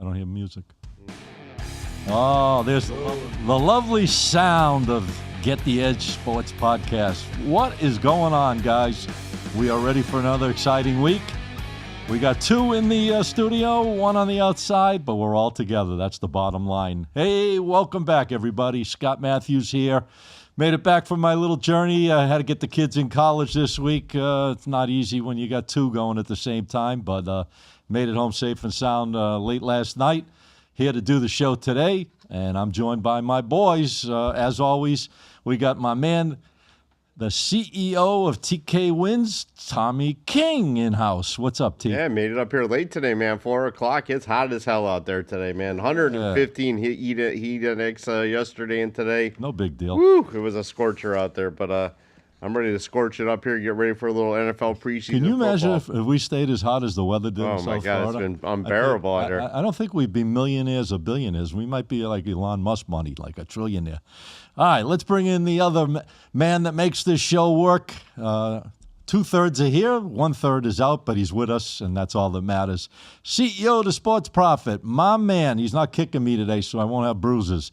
don't hear music. Oh, there's the lovely sound of Get the Edge Sports Podcast. What is going on, guys? We are ready for another exciting week. We got two in the studio, one on the outside, but we're all together. That's the bottom line. Hey, welcome back, everybody. Scott Matthews here. Made it back from my little journey. I had to get the kids in college this week. It's not easy when you got two going at the same time, but made it home safe and sound late last night. Here to do the show today, and I'm joined by my boys. As always, we got my man, the CEO of TK Wins, Tommy King, in-house. What's up, T? Yeah, made it up here late today, man. 4 o'clock. It's hot as hell out there today, man. 115 heat index yesterday and today. No big deal. Woo, it was a scorcher out there, but I'm ready to scorch it up here, get ready for a little NFL preseason. Can you imagine if we stayed as hot as the weather did in South my God, Florida? it's been unbearable out there. I don't think we'd be millionaires or billionaires. We might be like Elon Musk money, like a trillionaire. All right, let's bring in the other man that makes this show work. 2/3 are here, 1/3 is out, but he's with us, and that's all that matters. CEO of the Sports Prophet, my man. He's not kicking me today, so I won't have bruises.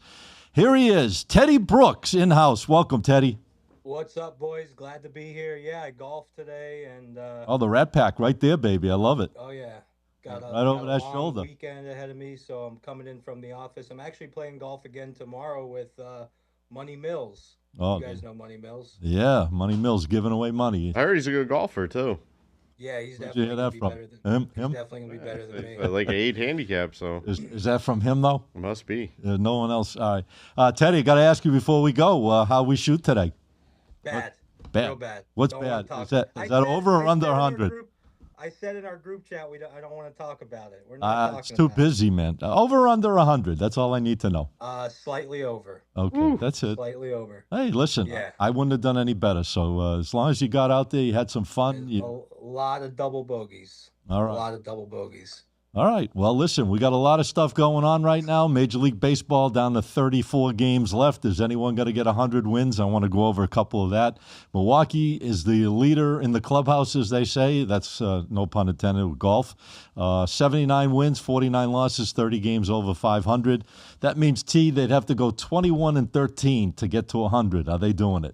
Here he is, Teddy Brooks, in-house. Welcome, Teddy. What's up, boys? Glad to be here. Yeah, I golfed today, and Oh, the Rat Pack right there, baby. I love it. oh yeah, got Right over that long shoulder. weekend ahead of me, so I'm coming in from the office. I'm actually playing golf again tomorrow with Money Mills. Oh, You guys know Money Mills? yeah, Money Mills giving away money. I heard he's a good golfer, too. Yeah, he's Where'd you hear definitely that gonna be from? better than Him? he's definitely gonna be better than me. Like an 8 handicap, so Is that from him, though? it must be. No one else. All right. Teddy, got to ask you before we go, how we shoot today? Bad. Bad. Real bad. What's Don't wanna bad? talk- Is that I over or I under said in our 100? group- I said in our group chat I don't want to talk about it. We're not talking It's too about it. busy, man. Over or under 100? That's all I need to know. Slightly over. Okay, that's it. Slightly over. Hey, listen, Yeah. I wouldn't have done any better. So as long as you got out there, you had some fun. A lot of double bogeys. All right. A lot of double bogeys. All right. Well, listen, we got a lot of stuff going on right now. Major League Baseball down to 34 games left. Is anyone going to get 100 wins? I want to go over a couple of that. Milwaukee is the leader in the clubhouse, as they say. That's no pun intended with golf. 79 wins, 49 losses, 30 games over 500. That means, T, they'd have to go 21-13 to get to 100. Are they doing it?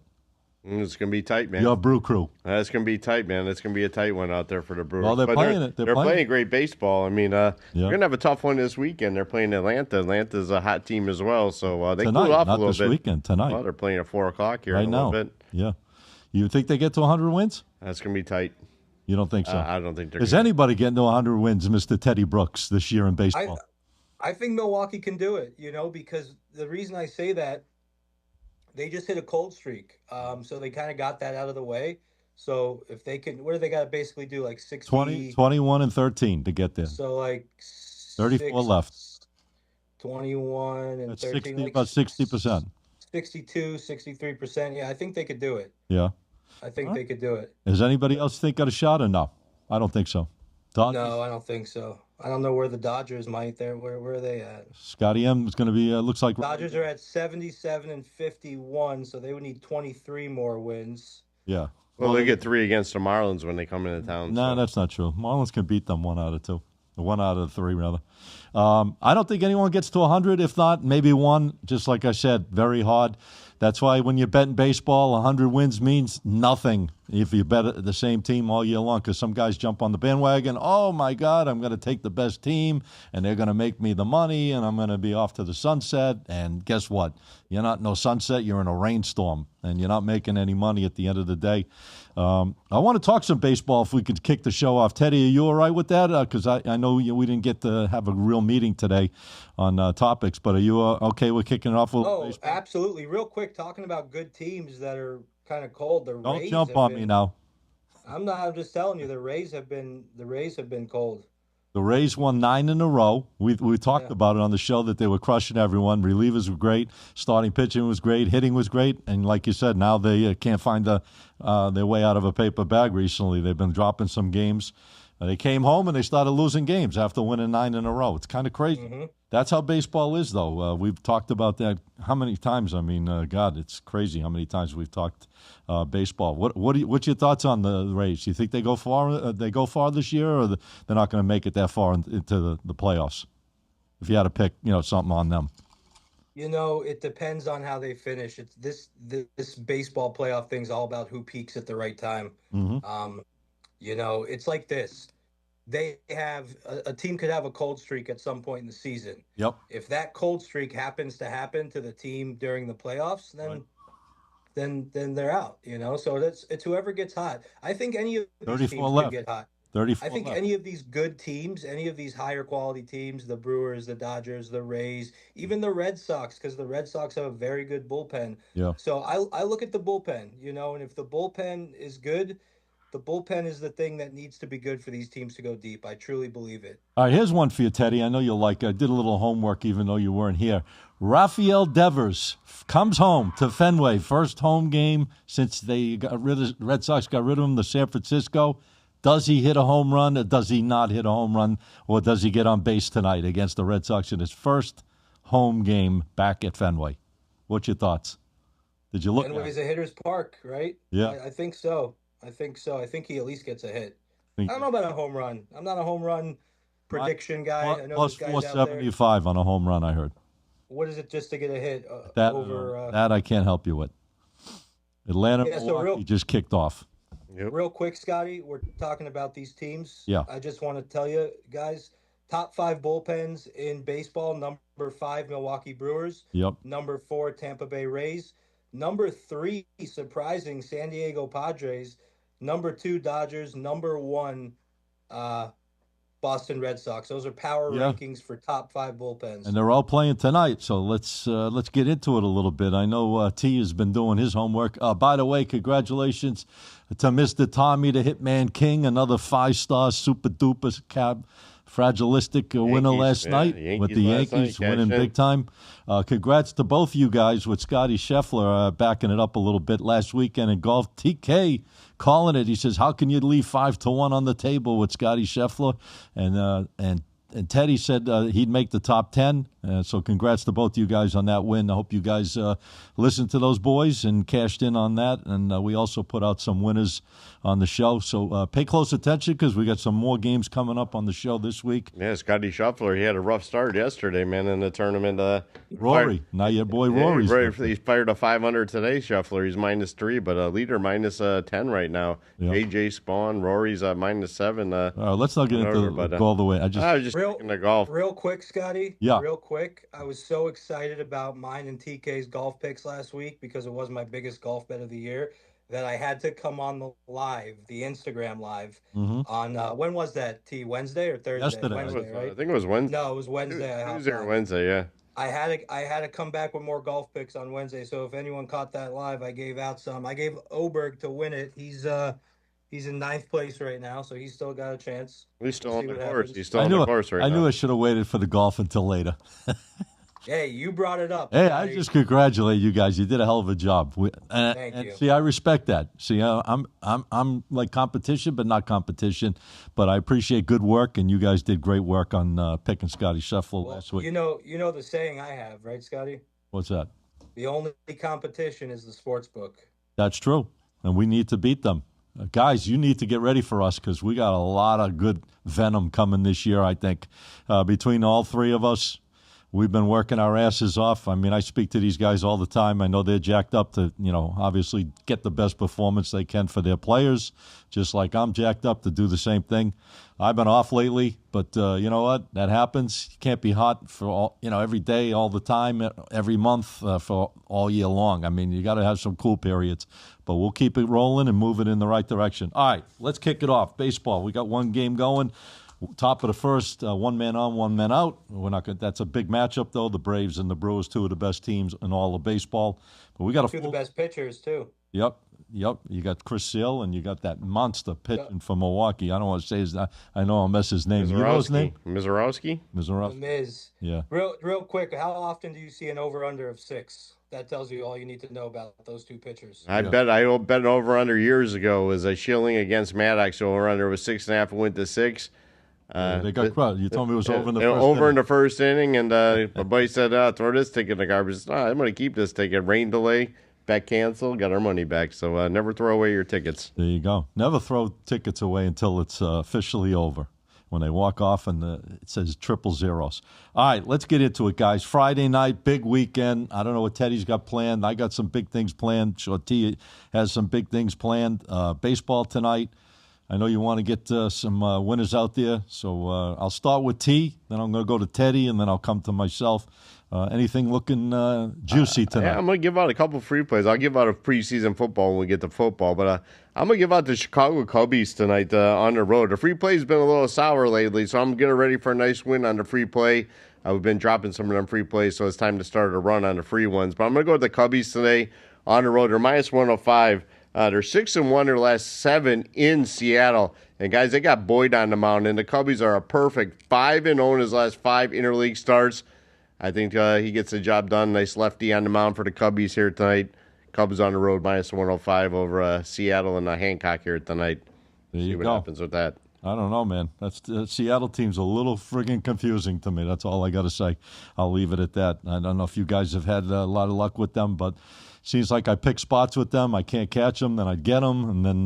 It's going to be tight, man. Your Brew Crew. It's going to be tight, man. It's going to be a tight one out there for the Brewers. Well, they're But playing it. They're They're playing playing great baseball. I mean, they're Yeah. going to have a tough one this weekend. They're playing Atlanta. Atlanta's a hot team as well, so they Tonight, cool off not a little this bit. weekend, tonight. Well, they're playing at 4 o'clock here Right in a now. little bit. Yeah. You think they get to 100 wins? That's going to be tight. You don't think so? I don't think they're Is gonna. anybody getting to 100 wins, Mr. Teddy Brooks, this year in baseball? I think Milwaukee can do it, because the reason I say that, they just hit a cold streak. So they kind of got that out of the way. So if they can, what do they got to basically do? Like 60, 21-13 to get there. So like 34 left. 21 and That's 13, 60, like about 60%. 62, 63%. Yeah, I think they could do it. Yeah. I think they could do it. Does anybody else think got a shot or no? I don't think so. Dodgers? No, I don't think so. I don't know where the Dodgers might. Where are they at? Scotty M is going to be, looks like. Dodgers are at 77 and 51, so they would need 23 more wins. Yeah. Well, they get 3 against the Marlins when they come into town. No, so. that's not true. Marlins can beat them 1 out of 2. 1 out of 3, rather. I don't think anyone gets to 100. If not, maybe 1. Just like I said, very hard. That's why when you bet in baseball, 100 wins means nothing if you bet the same team all year long, because some guys jump on the bandwagon. Oh, my God, I'm going to take the best team, and they're going to make me the money, and I'm going to be off to the sunset. And guess what? You're not in no sunset. You're in a rainstorm, and you're not making any money at the end of the day. I want to talk some baseball if we could kick the show off. Teddy, are you all right with that? Because I know we didn't get to have a real meeting today on topics, but are you okay with kicking it off with baseball? Absolutely. Real quick, talking about good teams that are kind of cold. The Don't Rays jump have on been- me now. I'm not. I'm just telling you, the Rays have been cold. The Rays won 9 in a row. We talked about it on the show that they were crushing everyone. Relievers were great. Starting pitching was great. Hitting was great. And like you said, now they can't find their way out of a paper bag recently. They've been dropping some games. They came home and they started losing games after winning 9 in a row. It's kind of crazy. Mm-hmm. That's how baseball is, though. We've talked about that how many times? I mean, God, it's crazy how many times we've talked baseball. What's your thoughts on the Rays? Do you think they go far? They go far this year, or they're not going to make it that far into the playoffs? If you had to pick, something on them. It depends on how they finish. It's this baseball playoff thing's all about who peaks at the right time. Mm-hmm. It's like this. They have a team could have a cold streak at some point in the season. Yep. If that cold streak happens to happen to the team during the playoffs, then Right. then they're out. So it's whoever gets hot. I think any of these 34 teams left. could get hot. 34 I think left. any of these good teams, any of these higher quality teams, the Brewers, the Dodgers, the Rays, even the Red Sox, because the Red Sox have a very good bullpen. Yeah. So I look at the bullpen, and if the bullpen is good, the bullpen is the thing that needs to be good for these teams to go deep. I truly believe it. All right, here's one for you, Teddy. I know you'll like it. I did a little homework even though you weren't here. Rafael Devers comes home to Fenway. First home game since they Red Sox got rid of him to San Francisco. Does he hit a home run or does he not hit a home run? Or does he get on base tonight against the Red Sox in his first home game back at Fenway? What's your thoughts? Did you look? Fenway's a hitter's park, right? Yeah. I think so. I think he at least gets a hit. I don't know about a home run. I'm not a home run prediction guy. I know Plus there's guys out there. 475 on a home run, I heard. What is it just to get a hit That that I can't help you with. Atlanta Milwaukee just kicked off. Yep. Real quick, Scotty, we're talking about these teams. Yeah. I just want to tell you guys, top 5 bullpens in baseball. Number 5, Milwaukee Brewers. Yep. Number 4, Tampa Bay Rays. Number 3, surprising, San Diego Padres. Number 2, Dodgers. Number 1, Boston Red Sox. Those are power rankings for top 5 bullpens. And they're all playing tonight, so let's get into it a little bit. I know T has been doing his homework. By the way, congratulations to Mr. Tommy, the Hitman King, another 5-star super duper cab. Fragilistic winner last night with the Yankees winning big time. Congrats to both you guys with Scotty Scheffler backing it up a little bit last weekend in golf. TK calling it. He says, how can you leave 5-1 on the table with Scotty Scheffler? And Teddy said he'd make the top 10. So congrats to both you guys on that win. I hope you guys listened to those boys and cashed in on that. And we also put out some winners on the show. So pay close attention because we got some more games coming up on the show this week. Yeah, Scotty Scheffler, he had a rough start yesterday, man, in the tournament. Rory, now your boy Rory's. He fired a 500 today, Scheffler. He's -3, but a leader -10 right now. Yep. AJ Spawn, Rory's -7. Let's not get into go all the way. I was just picking the golf. Real quick, Scotty. Yeah. Real quick. I was so excited about mine and TK's golf picks last week because it was my biggest golf bet of the year that I had to come on the Instagram live on, when was that, T? Wednesday or Thursday? Yesterday. Wednesday, right? I think it was Wednesday. No, it was Wednesday. Tuesday or Wednesday, yeah. I had to come back with more golf picks on Wednesday. So if anyone caught that live, I gave out some. I gave Oberg to win it. He's in 9th place right now, so he's still got a chance. He's still on the course. Happens. He's still on the course right now. I knew I should have waited for the golf until later. Hey, you brought it up. Hey, I just congratulate you guys. You did a hell of a job. Thank you. See, I respect that. See, I'm like competition, but not competition. But I appreciate good work, and you guys did great work on picking Scotty Scheffler last week. You know the saying I have, right, Scotty? What's that? The only competition is the sports book. That's true, and we need to beat them. Guys, you need to get ready for us because we got a lot of good venom coming this year, I think. Between all 3 of us, we've been working our asses off. I mean, I speak to these guys all the time. I know they're jacked up to, obviously get the best performance they can for their players, just like I'm jacked up to do the same thing. I've been off lately, but you know what? That happens. You can't be hot for all, every day, all the time, every month for all year long. I mean, you got to have some cool periods, but we'll keep it rolling and move it in the right direction. All right, let's kick it off. Baseball. We got one game going. Top of the first, 1 man on, 1 man out. We're not going. That's a big matchup, though. The Braves and the Brewers, 2 of the best teams in all of baseball. But we got 2 of the best pitchers too. Yep. You got Chris Sale, and you got that monster pitching from Milwaukee. I don't want to say his. I know I'll mess his name. You know his name? Mizorowski. Miz. Yeah. Real quick. How often do you see an over/under of 6? That tells you all you need to know about those 2 pitchers. I bet an over/under years ago was a Schilling against Maddox. Over/under was 6.5 and went to 6. They got crushed. You told me it was over in the first over inning. in the first inning, and my buddy said, "Throw this ticket in the garbage." I'm going to keep this ticket. Rain delay, bet cancel, got our money back. So never throw away your tickets. There you go. Never throw tickets away until it's officially over. when they walk off and it says triple zeros. All right, let's get into it, guys. Friday night, big weekend. I don't know what Teddy's got planned. I got some big things planned. Scotty has some big things planned. Baseball tonight. I know you want to get some winners out there, so I'll start with T, then I'm going to go to Teddy, and then I'll come to myself. Anything looking juicy tonight? Yeah, I'm going to give out a couple free plays. I'll give out a preseason football when we get to football, but I'm going to give out the Chicago Cubbies tonight on the road. The free play's been a little sour lately, so I'm getting ready for a nice win on the free play. We've been dropping some of them free plays, so it's time to start a run on the free ones. But I'm going to go with the Cubbies today on the road. They're minus 105. They're 6-1 their last 7 in Seattle. And, guys, they got Boyd on the mound, and the Cubbies are a perfect 5-0 in his last 5 interleague starts. I think he gets the job done. Nice lefty on the mound for the Cubbies here tonight. Cubs on the road, minus 105 over Seattle and Hancock here tonight. There you See what go. happens with that. I don't know, man. The Seattle team's a little friggin' confusing to me. That's all I got to say. I'll leave it at that. I don't know if you guys have had a lot of luck with them, but seems like I pick spots with them. I can't catch them, then I get them, and then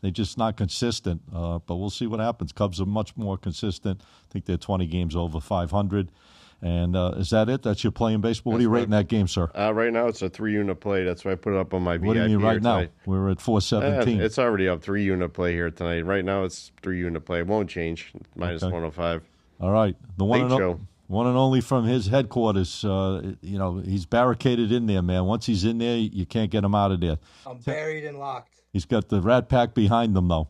they're just not consistent. But we'll see what happens. Cubs are much more consistent. I think they're 20 games over 500. And is that it? That's your playing baseball? What are you rating that game, sir? Right now it's a 3-unit play. That's why I put it up on my VIP. What do you mean right now? Tonight. We're at 417. It's already up 3-unit play here tonight. Right now it's 3-unit play. It won't change. Minus 105. All right. The one and only from his headquarters. He's barricaded in there, man. Once he's in there, you can't get him out of there. I'm buried and locked. He's got the Rat Pack behind him, though.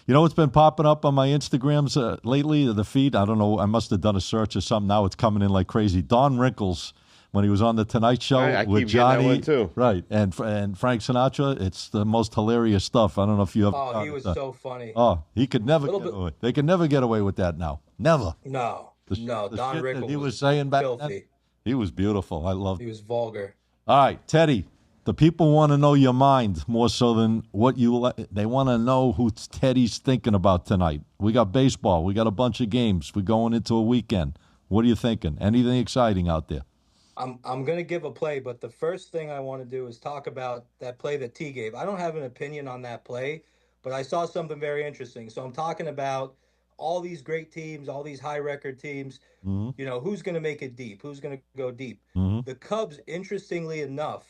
You know what's been popping up on my Instagrams lately, the feed? I don't know. I must have done a search or something. Now it's coming in like crazy. Don Rickles, when he was on the Tonight Show with Johnny, that one too. Right, and Frank Sinatra. It's the most hilarious stuff. I don't know if you have. Oh, he was so funny. Oh, he could never get away. They could never get away with that now. Never. No, Don Rickles. He was saying back filthy. then. He was beautiful. I loved. He was vulgar. All right, Teddy. The people want to know your mind more so than what you. They want to know who Teddy's thinking about tonight. We got baseball. We got a bunch of games. We're going into a weekend. What are you thinking? Anything exciting out there? I'm going to give a play, but the first thing I want to do is talk about that play that T gave. I don't have an opinion on that play, but I saw something very interesting. So I'm talking about all these great teams, all these high record teams. Mm-hmm. You know, who's going to make it deep? Who's going to go deep? Mm-hmm. The Cubs, interestingly enough,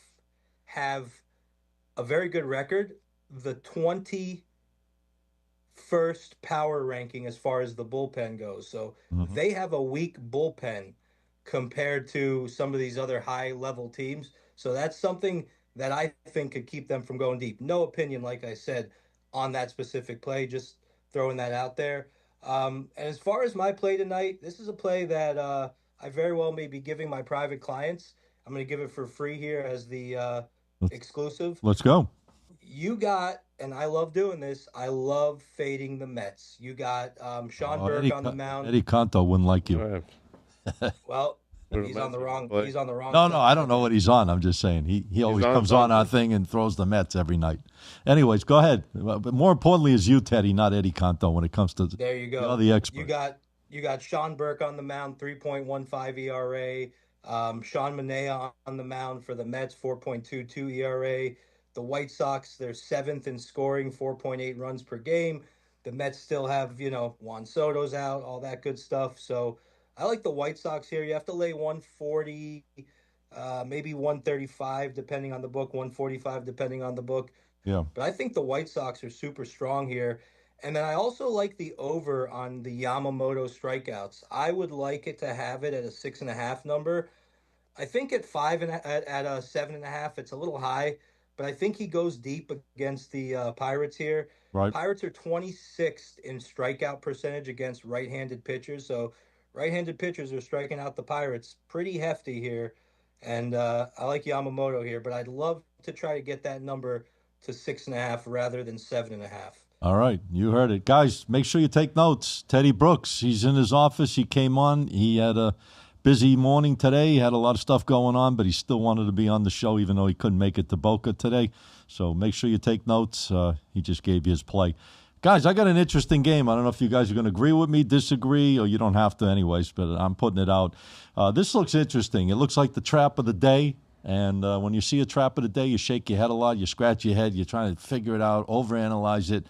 have a very good record. The 21st power ranking as far as the bullpen goes. So they have a weak bullpen compared to some of these other high-level teams. So that's something that I think could keep them from going deep. No opinion, like I said, on that specific play, just throwing that out there. And as far as my play tonight, this is a play that I very well may be giving my private clients. I'm going to give it for free here as the exclusive. Let's go. You got, and I love doing this, I love fading the Mets. You got Sean Burke on the mound. Eddie Canto wouldn't like you. Well, he's on the wrong. No, I don't know what he's on. I'm just saying he always comes on our thing and throws the Mets every night. Anyways, go ahead. But more importantly, is you, Teddy, not Eddie Canto. When it comes to there, you go. The expert. You got Sean Burke on the mound, 3.15 ERA. Sean Manaea on the mound for the Mets, 4.22 ERA. The White Sox, they're 7th in scoring, 4.8 runs per game. The Mets still have, Juan Soto's out, all that good stuff. So I like the White Sox here. You have to lay 140, maybe 135 depending on the book, 145 depending on the book. Yeah. But I think the White Sox are super strong here. And then I also like the over on the Yamamoto strikeouts. I would like it to have it at a 6.5 number. I think at 7.5, it's a little high, but I think he goes deep against the Pirates here. Right. Pirates are 26th in strikeout percentage against right-handed pitchers. So right-handed pitchers are striking out the Pirates pretty hefty here. And I like Yamamoto here, but I'd love to try to get that number to 6.5 rather than 7.5. All right, you heard it. Guys, make sure you take notes. Teddy Brooks, he's in his office. He came on. He had a busy morning today. He had a lot of stuff going on, but he still wanted to be on the show even though he couldn't make it to Boca today. So make sure you take notes. He just gave you his play. Guys, I got an interesting game. I don't know if you guys are going to agree with me, disagree, or you don't have to anyways, but I'm putting it out. This looks interesting. It looks like the trap of the day. And when you see a trap of the day, you shake your head a lot, you scratch your head, you're trying to figure it out, overanalyze it.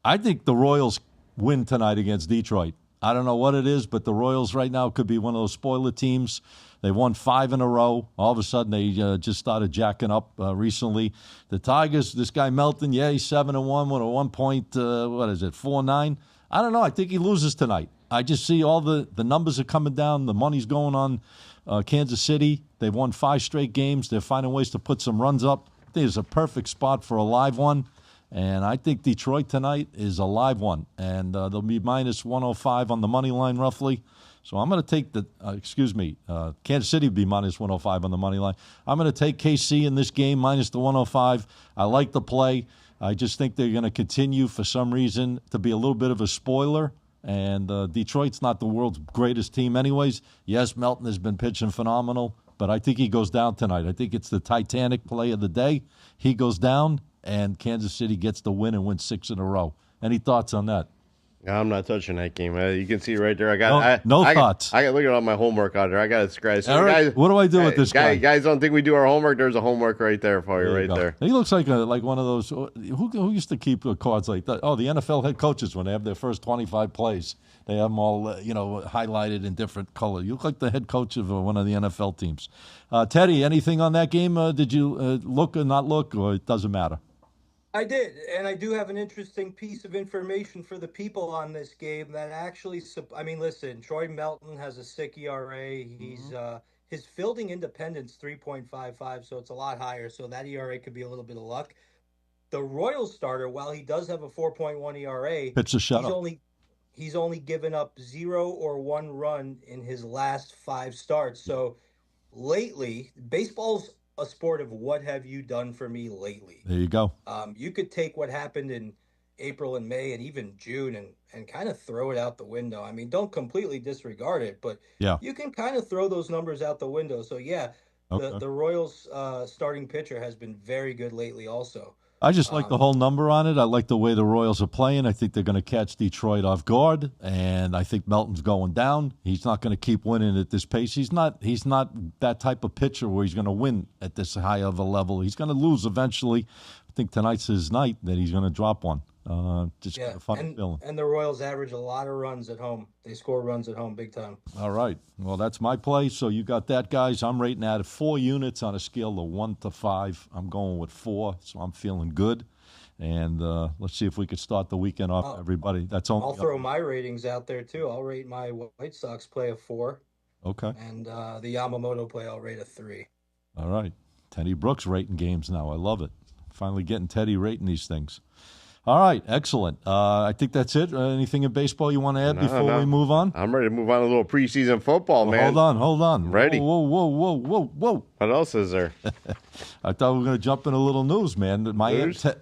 I think the Royals win tonight against Detroit. I don't know what it is, but the Royals right now could be one of those spoiler teams. They won 5 in a row. All of a sudden, they just started jacking up recently. The Tigers, this guy Melton, yeah, he's 7-1 with a 1.49. I don't know. I think he loses tonight. I just see all the numbers are coming down. The money's going on Kansas City. They've won 5 straight games. They're finding ways to put some runs up. I think it's a perfect spot for a live one. And I think Detroit tonight is a live one. And they'll be minus 105 on the money line roughly. So I'm going to take Kansas City would be minus 105 on the money line. I'm going to take KC in this game minus the 105. I like the play. I just think they're going to continue for some reason to be a little bit of a spoiler. And Detroit's not the world's greatest team anyways. Yes, Melton has been pitching phenomenal, but I think he goes down tonight. I think it's the Titanic play of the day. He goes down, and Kansas City gets the win and wins 6 in a row. Any thoughts on that? I'm not touching that game. You can see right there. I got no thoughts. I got look at all my homework out there. I got it scratched. So Eric, what do I do with this guy? Guys don't think we do our homework. There's a homework right there for you, right there. He looks like one of those. Who used to keep cards like that? Oh, the NFL head coaches when they have their first 25 plays, they have them all highlighted in different color. You look like the head coach of one of the NFL teams. Teddy, anything on that game? Did you look or not look, or it doesn't matter? I did, and I do have an interesting piece of information for the people on this game that actually, listen, Troy Melton has a sick ERA. He's his fielding independence 3.55, so it's a lot higher, so that ERA could be a little bit of luck. The Royals starter, while he does have a 4.1 ERA, it's a shutout. He's only given up 0 or 1 run in his last 5 starts. So lately, baseball's a sport of what have you done for me lately. There you go. You could take what happened in April and May and even June and kind of throw it out the window. I mean, don't completely disregard it, but you can kind of throw those numbers out the window. So, the Royals starting pitcher has been very good lately also. I just like the whole number on it. I like the way the Royals are playing. I think they're going to catch Detroit off guard, and I think Melton's going down. He's not going to keep winning at this pace. He's not that type of pitcher where he's going to win at this high of a level. He's going to lose eventually. I think tonight's his night that he's going to drop one. Just a fun feeling. And the Royals average a lot of runs at home. They score runs at home big time. All right. Well, that's my play. So you got that, guys. I'm rating that at 4 units on a scale of 1 to 5. I'm going with 4, so I'm feeling good. And let's see if we could start the weekend off, everybody. That's all. I'll throw my ratings out there, too. I'll rate my White Sox play a 4. Okay. And the Yamamoto play, I'll rate a 3. All right. Teddy Brooks rating games now. I love it. Finally getting Teddy rating these things. All right, excellent. I think that's it. Anything in baseball you want to add before we move on? I'm ready to move on to a little preseason football, man. Hold on. Ready. Whoa. What else is there? I thought we were going to jump in a little news, man.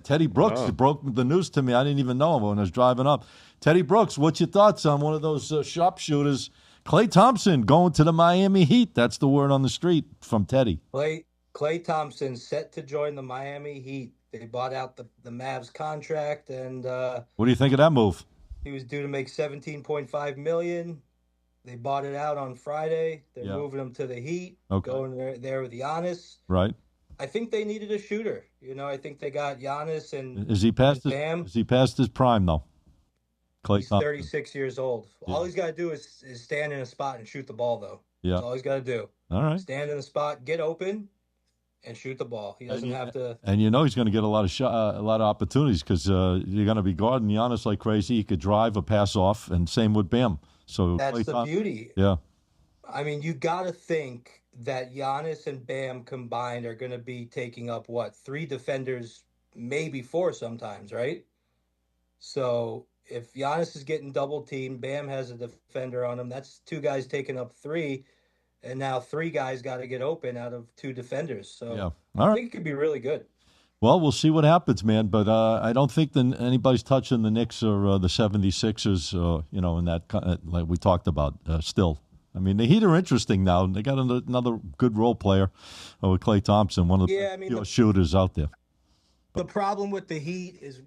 Teddy Brooks broke the news to me. I didn't even know him when I was driving up. Teddy Brooks, what's your thoughts on one of those sharpshooters? Klay Thompson going to the Miami Heat. That's the word on the street from Teddy. Klay Thompson set to join the Miami Heat. They bought out the Mavs contract, and what do you think of that move? He was due to make $17.5 million. They bought it out on Friday. They're moving him to the Heat, going there with Giannis. Right. I think they needed a shooter. I think they got Giannis and is he past Bam. Is he past his prime though? He's 36 years old. Yeah. All he's got to do is stand in a spot and shoot the ball, though. Yeah. That's all he's got to do. All right. Stand in the spot, get open, and shoot the ball. He doesn't have to. And he's going to get a lot of opportunities because you're going to be guarding Giannis like crazy. He could drive or pass off, and same with Bam. So that's the beauty. Yeah. I mean, you got to think that Giannis and Bam combined are going to be taking up 3 defenders, maybe 4 sometimes, right? So if Giannis is getting double teamed, Bam has a defender on him. That's 2 guys taking up 3. And now 3 guys got to get open out of 2 defenders. So I think it could be really good. Well, we'll see what happens, man. But I don't think anybody's touching the Knicks or the 76ers, in that like we talked about still. I mean, the Heat are interesting now. They got another good role player with Klay Thompson, one of the shooters out there. The problem with the Heat is,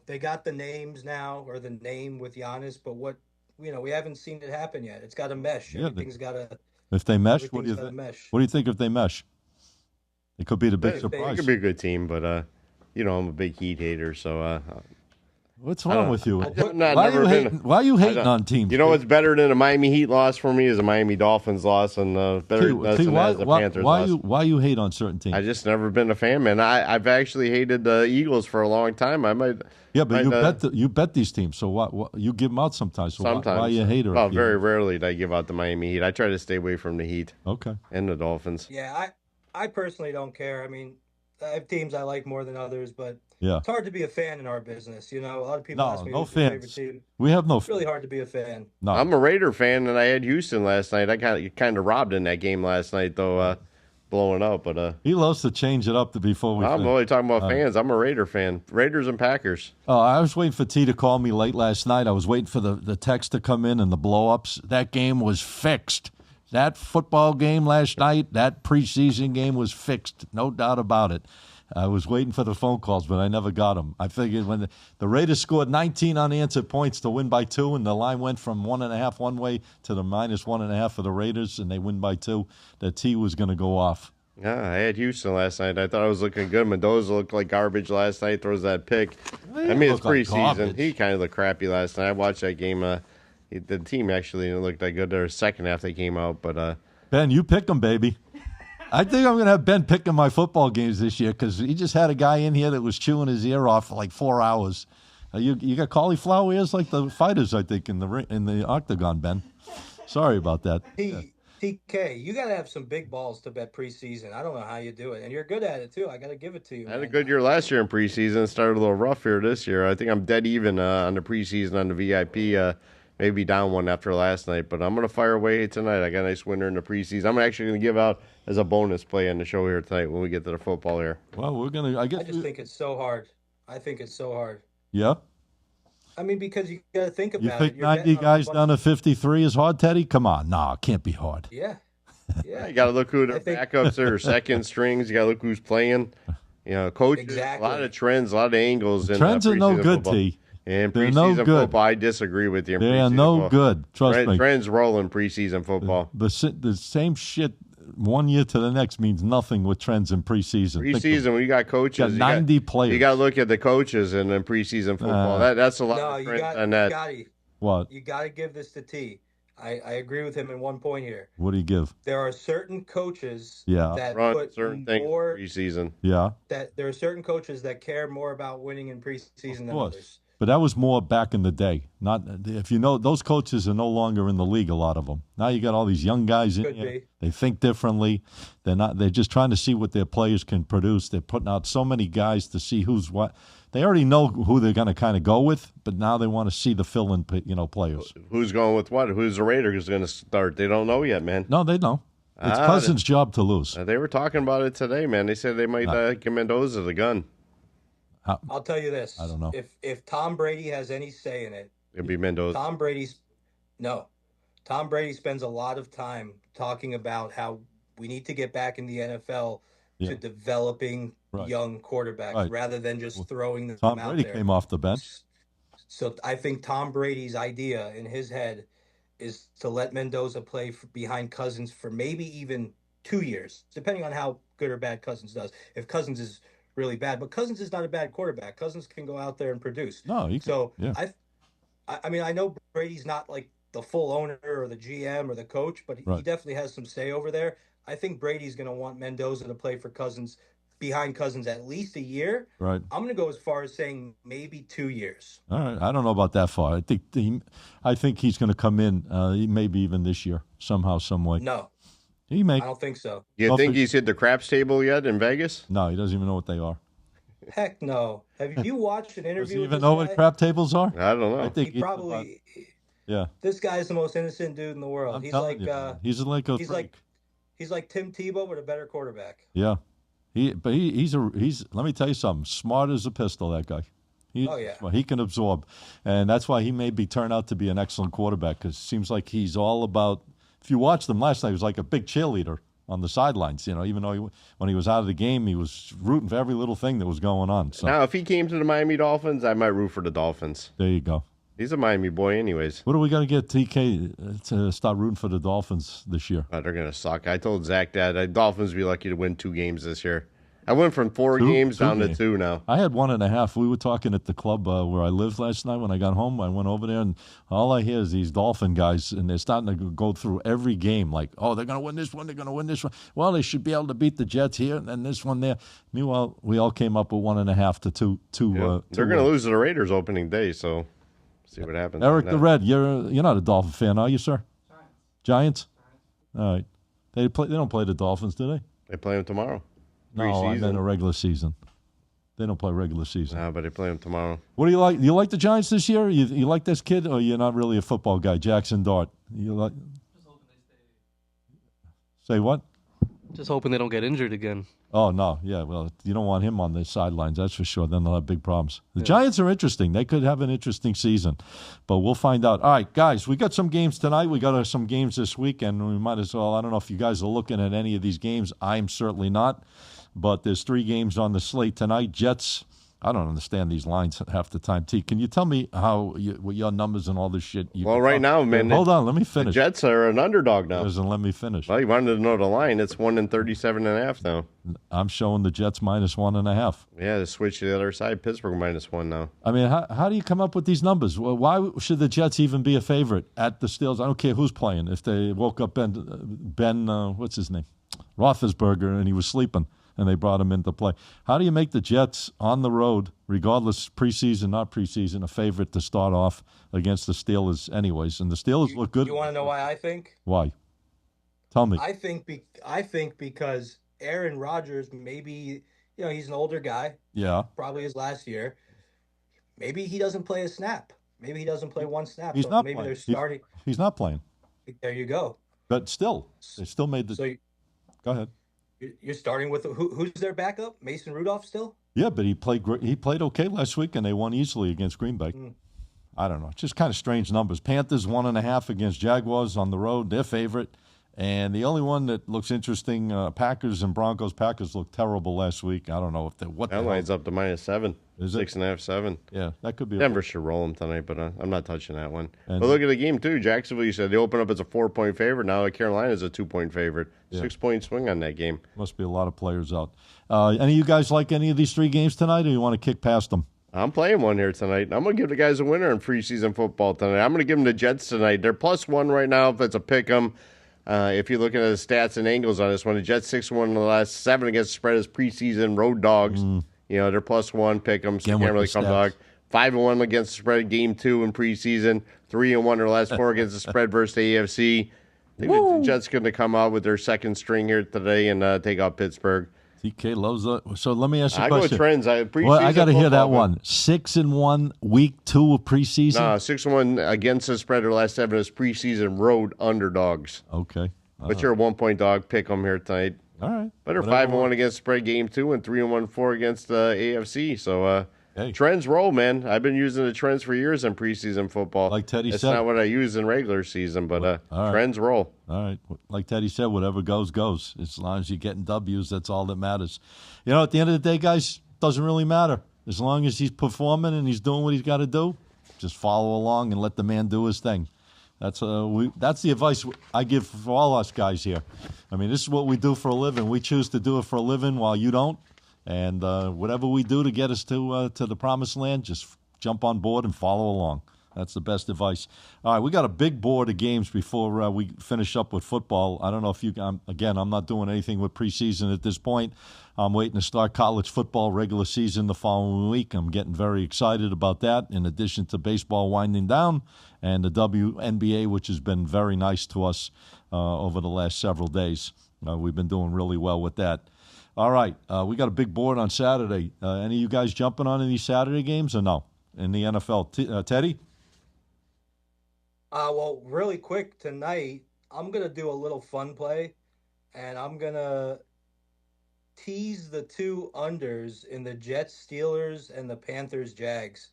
they got the names now, or the name with Giannis, but we haven't seen it happen yet. It's got to mesh. Everything's got to. If they mesh, what do you think? What do you think if they mesh? It could be the big surprise. It could be a good team, but I'm a big Heat hater, so What's wrong with you? Why are you hating on teams? You know what's better than a Miami Heat loss for me is a Miami Dolphins loss, and better than a Panthers loss. Why you hate on certain teams? I just never been a fan, man. I've actually hated the Eagles for a long time. I might. Yeah, but you bet these teams, so what you give them out sometimes. So sometimes. Why you hate her? Well, very rarely do I give out the Miami Heat. I try to stay away from the Heat. Okay. And the Dolphins. Yeah, I personally don't care. I mean, I have teams I like more than others, but it's hard to be a fan in our business. You know, a lot of people ask me who's your favorite team. We have no. It's really hard to be a fan. No, I'm a Raider fan, and I had Houston last night. I kind of robbed in that game last night, though, blowing up. But he loves to change it up before we. I'm only talking about fans. I'm a Raider fan. Raiders and Packers. Oh, I was waiting for T to call me late last night. I was waiting for the text to come in and the blow-ups. That game was fixed. That football game last night, that preseason game was fixed, no doubt about it. I was waiting for the phone calls, but I never got them. I figured when the Raiders scored 19 unanswered points to win by 2, and the line went from 1.5 one way to the -1.5 for the Raiders, and they win by 2, that T was going to go off. Yeah, I had Houston last night. I thought I was looking good. Mendoza looked like garbage last night, throws that pick. I mean, it's preseason. Like he kind of looked crappy last night. I watched that game. The team actually didn't look that good. Their second half they came out, but Ben, you pick them, baby. I think I'm going to have Ben picking my football games this year because he just had a guy in here that was chewing his ear off for like 4 hours. You got cauliflower ears like the fighters, I think, in the octagon, Ben. Sorry about that. TK, you got to have some big balls to bet preseason. I don't know how you do it, and you're good at it too. I got to give it to you. I had a good year last year in preseason. Started a little rough here this year. I think I'm dead even on the preseason on the VIP. Maybe down one after last night, but I'm going to fire away tonight. I got a nice winner in the preseason. I'm actually going to give out as a bonus play on the show here tonight when we get to the football here. Well, we're going to, I just think it's so hard. I think it's so hard. Yeah? I mean, because you got to think about it. You think 90 guys down to 53 is hard, Teddy? Come on. No, it can't be hard. Yeah. Yeah. You got to look who their backups are, second strings. You got to look who's playing. You know, coaches, exactly. A lot of trends, a lot of angles. Trends are no good, football. T. And preseason football, I disagree with you. They are no football. Good. Trust me. Trends roll in preseason football. The same shit 1 year to the next means nothing with trends in preseason. Preseason, when you got coaches, you got 90 players. You got to look at the coaches in preseason football. That's a lot of trends on that. Scotty, what? You got to give this to T. I agree with him in one point here. What do you give? There are certain coaches that put certain things more preseason. Yeah. That there are certain coaches that care more about winning in preseason than others. But that was more back in the day. Not if you know, those coaches are no longer in the league. A lot of them now. You got all these young guys in here. They think differently. They're just trying to see what their players can produce. They're putting out so many guys to see who's what. They already know who they're going to kind of go with, but now they want to see the fill-in, players. Who's going with what? Who's the Raider who's going to start? They don't know yet, man. No, they know. It's Cousins' job to lose. They were talking about it today, man. They said they might give Mendoza the gun. I'll tell you this. I don't know. If Tom Brady has any say in it, it'd be Mendoza. Tom Brady spends a lot of time talking about how we need to get back in the NFL to developing young quarterbacks rather than just throwing them out there. Tom Brady came off the bench. So I think Tom Brady's idea in his head is to let Mendoza play behind Cousins for maybe even 2 years, depending on how good or bad Cousins does. If Cousins is really bad, but Cousins is not a bad quarterback. Cousins can go out there and produce. No, he can. So I mean, I know Brady's not like the full owner or the GM or the coach, but he definitely has some say over there. I think Brady's going to want Mendoza to play for Cousins, behind Cousins at least a year. Right. I'm going to go as far as saying maybe 2 years. All right. I don't know about that far. I think he's going to come in maybe even this year somehow, some way. No. I don't think so. You think he's hit the craps table yet in Vegas? No, he doesn't even know what they are. Heck no. Have you watched an interview? Does he even know what crap tables are? I don't know. I think he probably. Yeah. This guy's the most innocent dude in the world. He's like he's like Tim Tebow, but a better quarterback. Yeah. He's let me tell you something. Smart as a pistol, that guy. He can absorb, and that's why he may turn out to be an excellent quarterback. Because it seems like he's all about. If you watched him last night, he was like a big cheerleader on the sidelines. Even though when he was out of the game, he was rooting for every little thing that was going on. So now, if he came to the Miami Dolphins, I might root for the Dolphins. There you go. He's a Miami boy, anyways. What do we got to get TK to start rooting for the Dolphins this year? They're gonna suck. I told Zach that the Dolphins would be lucky to win 2 games this year. I went from four games Two down games. to 2 now. I had 1.5. We were talking at the club where I lived last night. When I got home, I went over there, and all I hear is these Dolphin guys, and they're starting to go through every game like, oh, they're going to win this one, they're going to win this one. Well, they should be able to beat the Jets here, and then this one there. Meanwhile, we all came up with 1.5 to 2. They're going to lose to the Raiders opening day, so see what happens. Eric the Red, you're not a Dolphin fan, are you, sir? Giants? All right. They don't play the Dolphins, do they? They play them tomorrow. No, I meant a regular season. They don't play regular season. Nah, but they play them tomorrow. What do you like? You like the Giants this year? You like this kid, or you're not really a football guy? Jackson Dart. You like? Say what? Just hoping they don't get injured again. Oh no, yeah. Well, you don't want him on the sidelines, that's for sure. Then they'll have big problems. The Giants are interesting. They could have an interesting season, but we'll find out. All right, guys, we got some games tonight. We got some games this week, and we might as well. I don't know if you guys are looking at any of these games. I'm certainly not. But there's 3 games on the slate tonight. Jets, I don't understand these lines half the time. T, can you tell me what your numbers and all this shit? Well, right now, man. Hold on, let me finish. The Jets are an underdog now. Doesn't let me finish. Well, you wanted to know the line. It's 137.5 now. I'm showing the Jets -1.5. Yeah, to switch to the other side. Pittsburgh -1 now. I mean, how do you come up with these numbers? Well, why should the Jets even be a favorite at the Steelers? I don't care who's playing. If they woke up Ben what's his name? Roethlisberger, and he was sleeping, and they brought him into play. How do you make the Jets on the road, regardless preseason, not preseason, a favorite to start off against the Steelers anyways? And the Steelers look good. You want to know why I think? Why? Tell me. I think because Aaron Rodgers, maybe, he's an older guy. Yeah. Probably his last year. Maybe he doesn't play a snap. Maybe he doesn't play one snap. He's not maybe playing. They're starting. He's not playing. There you go. But still, they still made the. So go ahead. You're starting with who's their backup? Mason Rudolph still? Yeah, but he played great. He played okay last week, and they won easily against Green Bay. I don't know. Just kind of strange numbers. Panthers 1.5 against Jaguars on the road, their favorite. And the only one that looks interesting, Packers and Broncos. Packers looked terrible last week. I don't know if they that line's up to -7. Is it? 6.5, 7. Yeah, that could be. Denver should roll them tonight, but I'm not touching that one. And, but look at the game too. Jacksonville, you said they open up as a 4-point favorite. Now Carolina is a 2-point favorite. 6-point swing on that game. Must be a lot of players out. Any of you guys like any of these 3 games tonight, or you want to kick past them? I'm playing one here tonight. I'm going to give the guys a winner in preseason football tonight. I'm going to give them the Jets tonight. They're +1 right now if it's a pick 'em. If you're looking at the stats and angles on this one, the Jets 6-1 in the last 7 against the spread as preseason road dogs. They're +1, pick them, so you can't really come dog. 5-1 against the spread game 2 in preseason. 3-1 their last 4 against the spread versus the AFC. I think the Jets going to come out with their second string here today and take out Pittsburgh. TK loves that. So let me ask you a I question. go with trends. I got to hear that one. 6-1 week 2 of preseason. No, 6-1 against the spread their last 7 as preseason road underdogs. Okay. But you're a 1-point dog. Pick them here tonight. All right. But they're 5-1 against spread game 2 and 3-1-4 against the AFC. So trends roll, man. I've been using the trends for years in preseason football. Like Teddy said, it's not what I use in regular season, but trends roll. All right. Like Teddy said, whatever goes, goes. As long as you're getting W's, that's all that matters. At the end of the day, guys, doesn't really matter. As long as he's performing and he's doing what he's got to do, just follow along and let the man do his thing. That's the advice I give for all us guys here. I mean, this is what we do for a living. We choose to do it for a living while you don't. And whatever we do to get us to the promised land, just jump on board and follow along. That's the best advice. All right, we got a big board of games before we finish up with football. I don't know if I'm not doing anything with preseason at this point. I'm waiting to start college football regular season the following week. I'm getting very excited about that, in addition to baseball winding down and the WNBA, which has been very nice to us over the last several days. We've been doing really well with that. All right, we got a big board on Saturday. Any of you guys jumping on any Saturday games or no in the NFL? Teddy? Well, really quick, tonight, I'm going to do a little fun play, and I'm going to tease the 2 unders in the Jets Steelers and the Panthers Jags.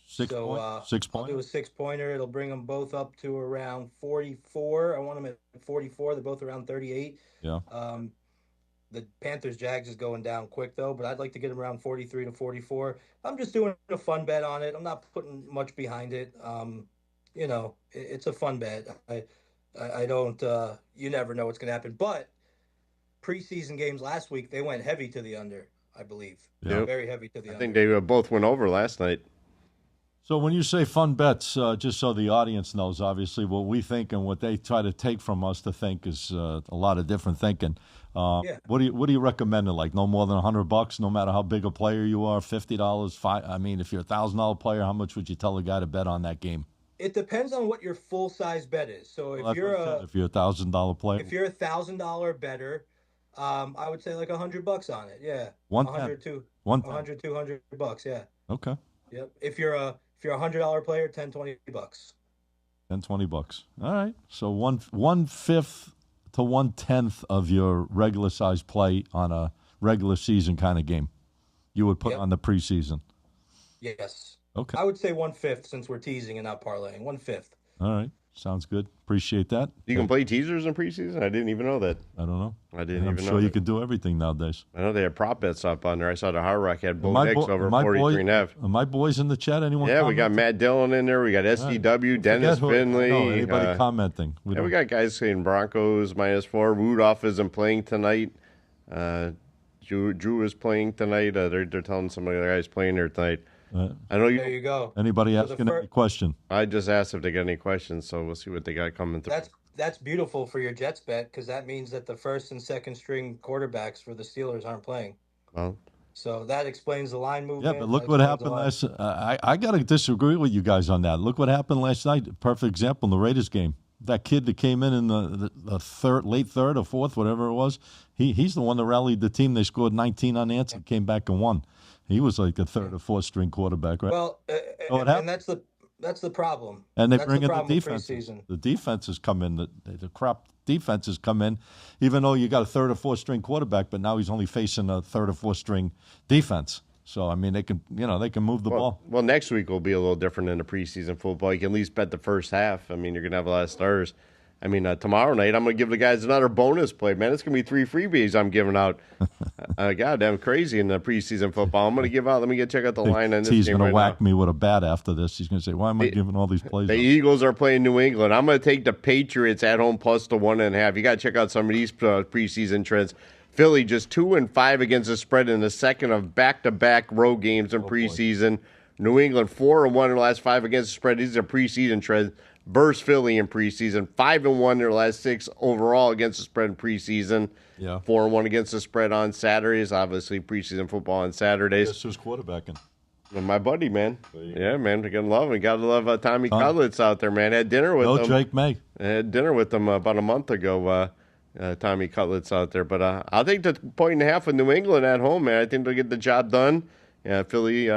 6 points? I'll do a 6-pointer. It'll bring them both up to around 44. I want them at 44. They're both around 38. Yeah. The Panthers Jags is going down quick, though, but I'd like to get them around 43 to 44. I'm just doing a fun bet on it. I'm not putting much behind it. It's a fun bet. I don't, you never know what's going to happen. But preseason games last week, they went heavy to the under. I believe. Yeah. Very heavy to the I under. think they both went over last night. So when you say fun bets, just so the audience knows, obviously what we think and what they try to take from us to think is a lot of different thinking. Yeah. What do you recommend? Like no more than $100, no matter how big a player you are. $50, I mean, if you're $1,000 player, how much would you tell a guy to bet on that game? It depends on what your full size bet is. So Well, that's what I said. If you're $1,000 player, if you're $1,000 better, I would say like $100 on it. Yeah, 110. 110. $200. Yeah. Okay. Yep. If you're a $100 player, 10, $20. And $20. All right. So one fifth to 1/10 of your regular size play on a regular season kind of game, you would put Yep. on the preseason. Yes. Okay. I would say 1/5 since we're teasing and not parlaying. 1/5. All right. Sounds good. Appreciate that. You can play teasers in preseason? I didn't even know that. I don't know. I didn't I'm even know sure you that. could do everything nowadays. I know they had prop bets up on there. I saw the Hard Rock had Bo My Nix bo- over my 43 and a half. Are my boys in the chat? Anyone? Yeah, we got commenting? Matt Dillon in there. We got SDW, Dennis Finley. No, anybody commenting? Yeah, we got guys saying Broncos -4. Rudolph isn't playing tonight. Drew is playing tonight. They're telling some of the guys playing there tonight. I know There you go. Anybody So asking any question? I just asked if they got any questions, so we'll see what they got coming through. That's beautiful for your Jets bet because that means that the first and second string quarterbacks for the Steelers aren't playing. Well, So that explains the line Yeah, movement. but look that what explains happened a lot. last. I got to disagree with you guys on that. Look what happened last night. Perfect example in the Raiders game. That kid that came in the late third or fourth, whatever it was, he's the one that rallied the team. They scored 19 unanswered, came back and won. He was like a third or fourth string quarterback, right? Well, and that's the problem. And they That's bring the in the problem with defenses. preseason. The defenses come in. The crap defenses come in, even though you got a third or fourth string quarterback, but now he's only facing a third or fourth string defense. So I mean, they can move the ball. Well, next week will be a little different than the preseason football. You can at least bet the first half. I mean, you're gonna have a lot of stars. I mean, tomorrow night I'm gonna give the guys another bonus play, man. It's gonna be 3 freebies I'm giving out. Goddamn crazy in the preseason football. I'm gonna give out. Let me check out the line on this He's game going right to whack now. me with a bat after this. He's going to say, "Why am I giving all these plays?" The up? Eagles are playing New England. I'm going to take the Patriots at home plus the 1.5. You got to check out some of these preseason trends. Philly just 2-5 against the spread in the second of back-to-back road games in preseason. New England 4-1 in the last 5 against the spread. These are preseason trends. Burst Philly in preseason. 5-1 in their last 6 overall against the spread in preseason. Yeah. 4-1 against the spread on Saturdays. Obviously, preseason football on Saturdays. Guess who's quarterbacking? And my buddy, man. Yeah, man. We're going to love him. Got to love Tommy Cutlets out there, man. Had dinner with him. No, Jake May. I had dinner with him about a month ago. Tommy Cutlets out there. But I'll take the 1.5 with New England at home, man. I think they'll get the job done. Philly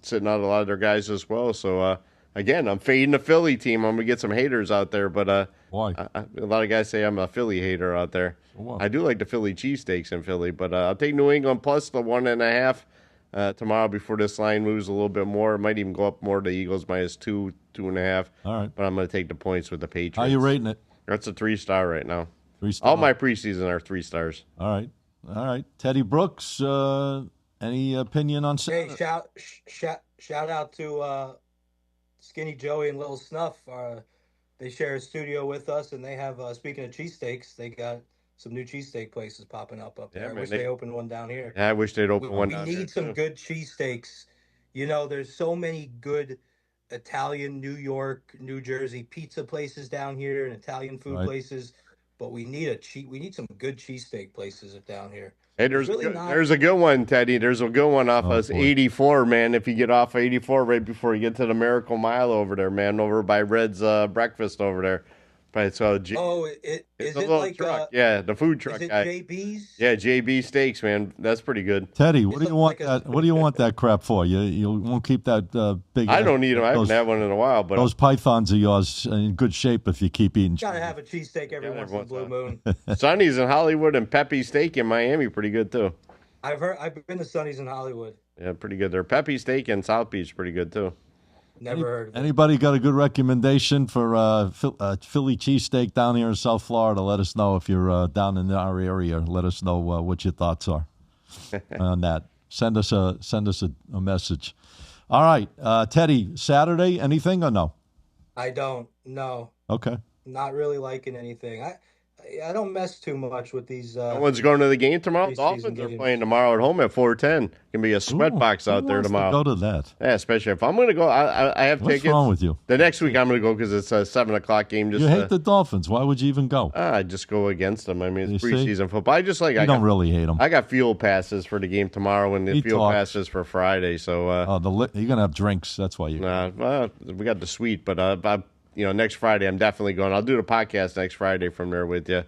sitting out a lot of their guys as well. So, again, I'm fading the Philly team. I'm going to get some haters out there. But Why? a lot of guys say I'm a Philly hater out there. What? I do like the Philly cheesesteaks in Philly. But I'll take New England plus the 1.5 tomorrow before this line moves a little bit more. It might even go up more to Eagles -2, 2.5. All right. But I'm going to take the points with the Patriots. How you rating it? That's a 3-star right now. 3-star. All my preseason are 3 stars. All right. Teddy Brooks. Any opinion on Hey, Saturday? shout out to Skinny Joey and Little Snuff. They share a studio with us, and they have, speaking of cheesesteaks, they got some new cheesesteak places popping up there. Yeah, I man, wish they opened one down here. Yeah, I wish they'd open one We down need there, some too. good cheesesteaks. You know, there's so many good Italian, New York, New Jersey pizza places down here and Italian food Right. places, but we need some good cheesesteak places down here. Hey, It's really not- there's a good one, Teddy. There's a good one off us boy. 84, man. If you get off 84 right before you get to the Miracle Mile over there, man, over by Red's Breakfast over there. But it's is it's a it little like truck. Yeah, the food truck is it guy. JB's? Yeah, JB Steaks, man. That's pretty good. Teddy, what do It's you want like a- that? What do you want that crap for? You won't keep that big. I don't eat them. I haven't those, had one in a while, but those pythons of yours in good shape if you keep eating. Gotta have a cheesesteak every Yeah, once in a every blue once moon. Sonny's in Hollywood and Peppy Steak in Miami, pretty good too. I've been to Sonny's in Hollywood. Yeah, pretty good. Their Peppy Steak in South Beach, pretty good too. Never heard of it. Anybody got a good recommendation for Philly cheesesteak down here in South Florida? Let us know if you're down in our area. Let us know what your thoughts are on that. Send us a message. All right, Teddy. Saturday, anything or no? I don't. No, Okay. not really liking anything. I don't mess too much with these No one's going to the game tomorrow. preseason Dolphins are games. playing tomorrow at home at 4:10. Can be a sweat box Who out there wants to tomorrow. go to that? Yeah, especially if I'm going to go. I have What's tickets. wrong with you? The next week I'm going to go because it's a 7:00 game. Just You hate the Dolphins. Why would you even go? I just go against them. I mean, it's You see? preseason football. I just like. You don't really hate them. I got fuel passes for the game tomorrow and the He fuel talks. passes for Friday. So You're gonna have drinks. That's why you. well, we got the suite, but next Friday I'm definitely going. I'll do the podcast next Friday from there with you.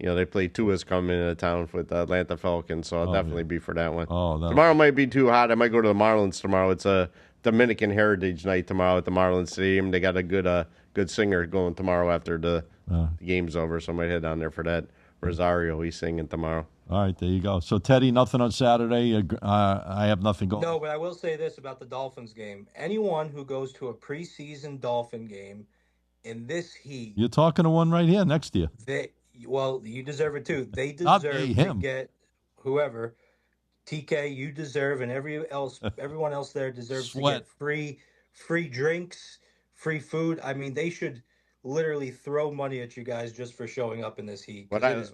They play Tua's coming into town with the Atlanta Falcons, so I'll definitely be for that one. Tomorrow might be too hot. I might go to the Marlins tomorrow. It's a Dominican Heritage Night tomorrow at the Marlins Stadium. They got a good singer going tomorrow after the game's over, so I might head down there for that. Rosario, he's singing tomorrow. All right, there you go. So Teddy, nothing on Saturday. I have nothing going. No, but I will say this about the Dolphins game: anyone who goes to a preseason Dolphin game in this heat, You're talking to one right here next to you. you deserve it too. They Not deserve me, to him. get whoever. TK, you deserve, and everyone else there deserves Sweat. to get free drinks, free food. I mean, they should literally throw money at you guys just for showing up in this heat. What 'cause I it is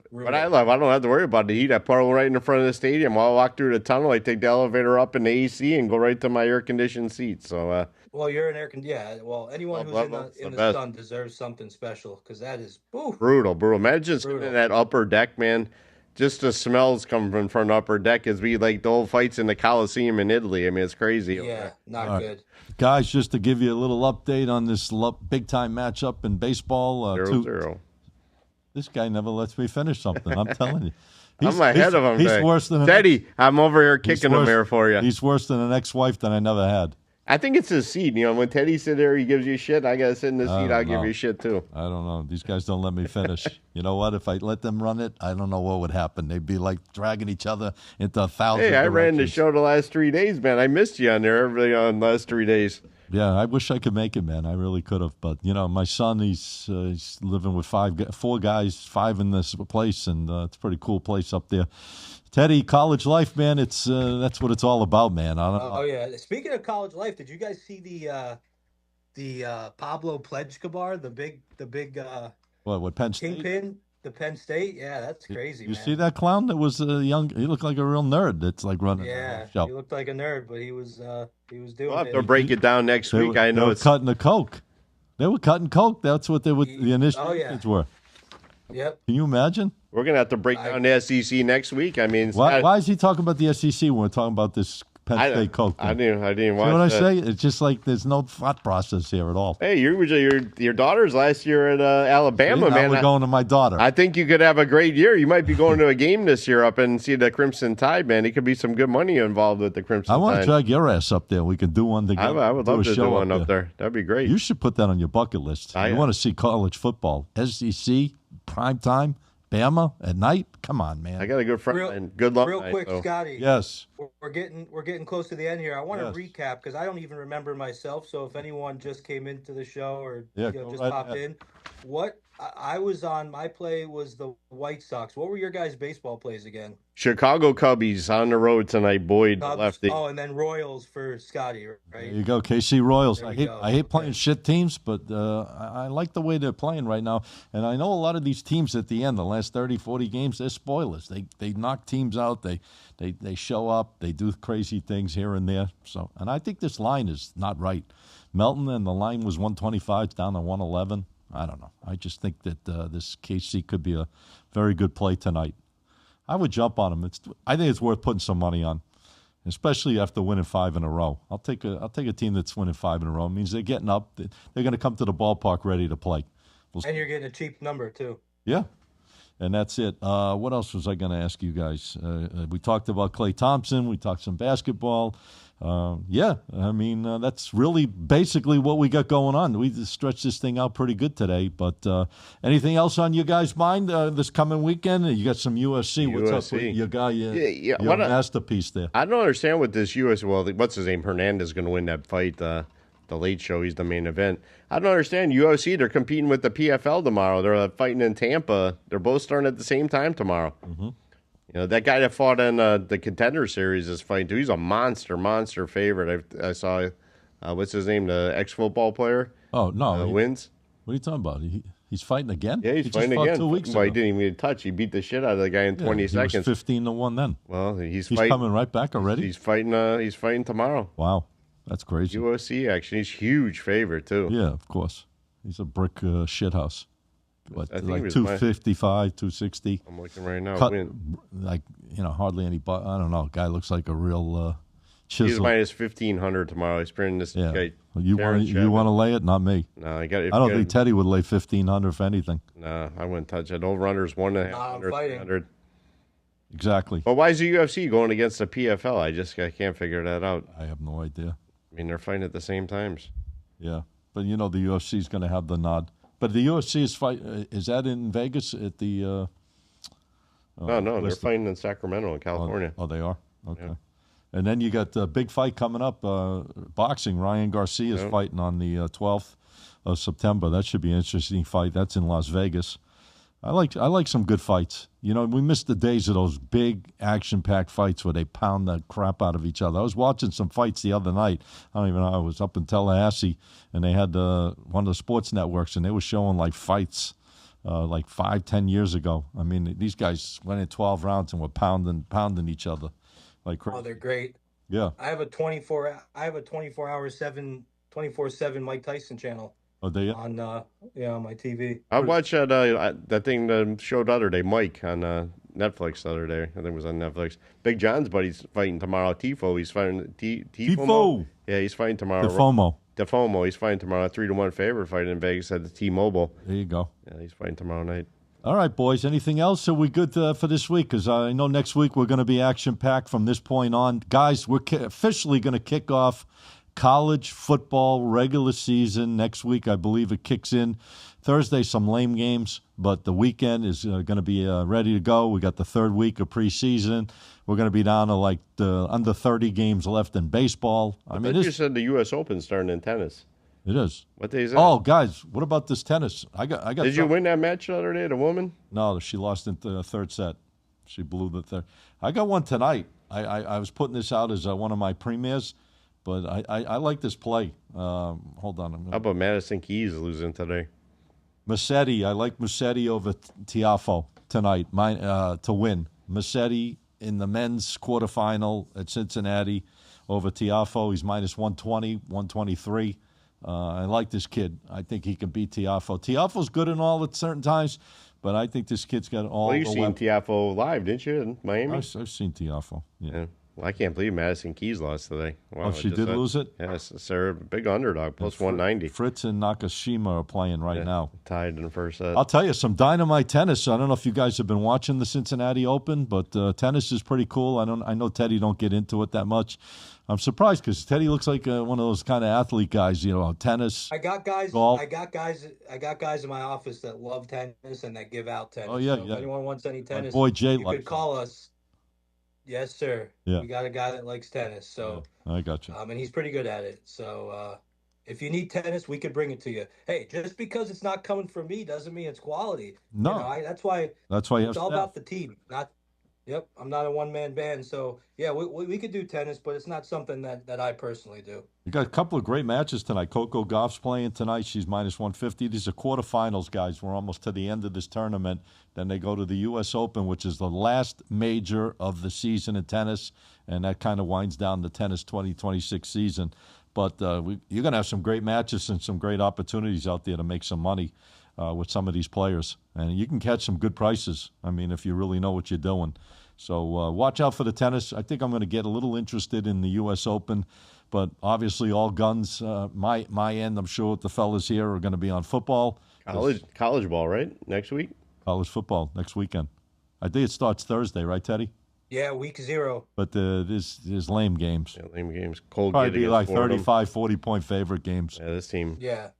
love, I don't have to worry about the heat. I park right in front of the stadium. While I walk through the tunnel, I take the elevator up in the AC and go right to my air-conditioned seats. So, Well, you're an yeah. Well, anyone who's in the sun deserves something special because that is brutal. Imagine sitting in that upper deck, man. Just the smells coming from the upper deck as we like the old fights in the Coliseum in Italy. I mean, it's crazy. Yeah, not good. Guys, just to give you a little update on this big-time matchup in baseball. 0-0. This guy never lets me finish something. I'm telling you. I'm ahead of him. He's worse than Teddy. I'm over here kicking him here for you. He's worse than an ex-wife that I never had. I think it's his seat. When Teddy sit there, he gives you shit. I gotta sit in the seat. I'll give you shit too. I don't know. These guys don't let me finish. You know what? If I let them run it, I don't know what would happen. They'd be like dragging each other into 1,000. Hey, I ran the directions. show the last 3 days, man. I missed you on there on the last 3 days. Yeah, I wish I could make it, man. I really could have. But, my son, he's living with 4 guys, 5 in this place, and it's a pretty cool place up there. Teddy, college life, man, that's what it's all about, man. Yeah. Speaking of college life, did you guys see the Pablo Pledgecabar, the big What, Penn State? kingpin, the Penn State? Yeah, that's crazy, You man. see that clown that was young? He looked like a real nerd. It's like running Yeah, a show. he looked like a nerd, but he was doing We'll have it. to break it down next They week. were, I know they were it's cutting the coke. They were cutting coke. That's what the initiations were. Yep. Can you imagine? we're gonna have to break down the SEC next week. I mean, Why is he talking about the SEC when we're talking about this Penn State coke thing? I didn't watch You know what I that. say? It's just like there's no thought process here at all. Hey, your daughter's last year at Alabama, Now man. we're going to my daughter. I think you could have a great year. You might be going to a game this year up and see the Crimson Tide, man. It could be some good money involved with the Crimson I Tide. want to drag your ass up there. We can do one together. I would love to do show one up there. That'd be great. You should put that on your bucket list. You want to see college football, SEC, prime time, Bama at night? Come on, man. I got a good friend and good luck. Real quick, Scotty. Yes. We're getting close to the end here. I want to Yes. recap because I don't even remember myself. So if anyone just came into the show or Yeah, just right popped ahead. in, what I was on, my play was the White Sox. What were your guys' baseball plays again? Chicago Cubbies on the road tonight. Boyd Cubs. lefty. Oh, and then Royals for Scotty, There right? you go, KC Royals. There I we hate go. I hate playing Okay. shit teams, but I like the way they're playing right now. And I know a lot of these teams at the end, the last 30, 40 games, they're spoilers. They knock teams out. They show up. They do crazy things here and there. So, and I think this line is not right. Melton and the line was 125 down to 111. I don't know. I just think that this KC could be a very good play tonight. I would jump on them. I think it's worth putting some money on, especially after winning 5 in a row. I'll take a team that's winning 5 in a row. It means they're getting up. They're going to come to the ballpark ready to play. And you're getting a cheap number too. Yeah, and that's it. What else was I going to ask you guys? We talked about Klay Thompson. We talked some basketball. That's really basically what we got going on. We just stretched this thing out pretty good today. But anything else on you guys' mind this coming weekend? You got some USC. What's up with your guy? Your masterpiece there. I don't understand what this Well, what's his name? Hernandez going to win that fight. The Late Show. He's the main event. I don't understand. UFC, they're competing with the PFL tomorrow. They're fighting in Tampa. They're both starting at the same time tomorrow. Mm-hmm. That guy that fought in the Contender Series is fighting too. He's a monster favorite. I saw, what's his name? The ex-football player. Oh, no. Wins. What are you talking about? He's fighting again? Yeah, he's He just fighting fought again. 2 weeks Well, he ago. didn't even get a touch. He beat the shit out of the guy in 20 He seconds. was 15-1 then. Well, he's coming right back already? He's fighting. He's fighting tomorrow. Wow. That's crazy. UFC action. He's huge favorite too. Yeah, of course. He's a brick shithouse. What, I think like he was 255, 260. I'm looking right now. Cut, like, hardly any. I don't know. Guy looks like a real chisel. He's minus 1,500 tomorrow. He's printing this guy. Well, you want to lay it? Not me. No, I got. I don't think Teddy would lay 1,500 for anything. No, I wouldn't touch it. Over/under is 1.5. Exactly. But why is the UFC going against the PFL? I can't figure that out. I have no idea. I mean, they're fighting at the same times. Yeah, but the UFC is going to have the nod. But the UFC is that in Vegas at the? No, they're fighting in Sacramento in California. Oh, they are? Okay. Yeah. And then you got a big fight coming up, boxing. Ryan Garcia is fighting on the 12th of September. That should be an interesting fight. That's in Las Vegas. I like some good fights. We missed the days of those big action-packed fights where they pound the crap out of each other. I was watching some fights the other night. I don't even know. I was up in Tallahassee, and they had one of the sports networks, and they were showing like fights like 5-10 years ago. I mean, these guys went in 12 rounds and were pounding each other like crazy. Oh, they're great. Yeah. I have a 24-hour 24/7 Mike Tyson channel. Oh, they on my TV. I watched that thing that showed the other day, Mike, on Netflix the other day. I think it was on Netflix. Big John's buddy's fighting tomorrow. Tifo, he's fighting Tifo. Yeah, he's fighting tomorrow. Defomo. He's fighting tomorrow. 3-1 favorite fighting in Vegas at the T-Mobile. There you go. Yeah, he's fighting tomorrow night. All right, boys. Anything else? Are we good for this week? Because I know next week we're going to be action-packed from this point on. Guys, we're officially going to kick off college football regular season next week. I believe it kicks in Thursday, some lame games, but the weekend is going to be ready to go. We got the third week of preseason. We're going to be down to like under 30 games left in baseball. I mean, you said the U.S. Open starting in tennis. It is. What day is that? Oh, guys, what about this tennis? I got. Did you win that match the other day, the woman? No, she lost in the third set. She blew the third. I got one tonight. I was putting this out as one of my premieres. But I like this play. Hold on. How about Madison Keys losing today? Musetti. I like Musetti over Tiafoe tonight to win. Musetti in the men's quarterfinal at Cincinnati over Tiafoe. He's minus 120, 123. I like this kid. I think he can beat Tiafoe. Tiafoe's good in all at certain times, but I think this kid's got all. Well, you've seen Tiafoe live, didn't you, in Miami? I've seen Tiafoe. Yeah. Well, I can't believe Madison Keys lost today. Wow, she did lose it? Yes, sir. Big underdog, plus 190. Fritz and Nakashima are playing now. Tied in the first set. I'll tell you, some dynamite tennis. I don't know if you guys have been watching the Cincinnati Open, but tennis is pretty cool. I know Teddy don't get into it that much. I'm surprised because Teddy looks like one of those kind of athlete guys, tennis. I got guys. Golf. I got guys in my office that love tennis and that give out tennis. Oh yeah, so if anyone wants any tennis, my boy Jay, you could call us. Yes, sir. Yeah. We got a guy that likes tennis, so I got you. And he's pretty good at it. So if you need tennis, we could bring it to you. Hey, just because it's not coming from me doesn't mean it's quality. No, that's why you it's all about the team. Yep, I'm not a one-man band, so yeah, we could do tennis, but it's not something that I personally do. You got a couple of great matches tonight. Coco Gauff's playing tonight. She's minus 150. These are quarterfinals, guys. We're almost to the end of this tournament. Then they go to the U.S. Open, which is the last major of the season in tennis, and that kind of winds down the tennis 2026 season. But you're going to have some great matches and some great opportunities out there to make some money with some of these players. And you can catch some good prices, if you really know what you're doing. So watch out for the tennis. I think I'm going to get a little interested in the U.S. Open. But obviously all guns, my end, I'm sure the fellas here are going to be on football. College ball, right? Next week? College football next weekend. I think it starts Thursday, right, Teddy? Yeah, week 0. But there's lame games. Yeah, lame games. Cold probably be like 35, 40-point favorite games. Yeah, this team. Yeah.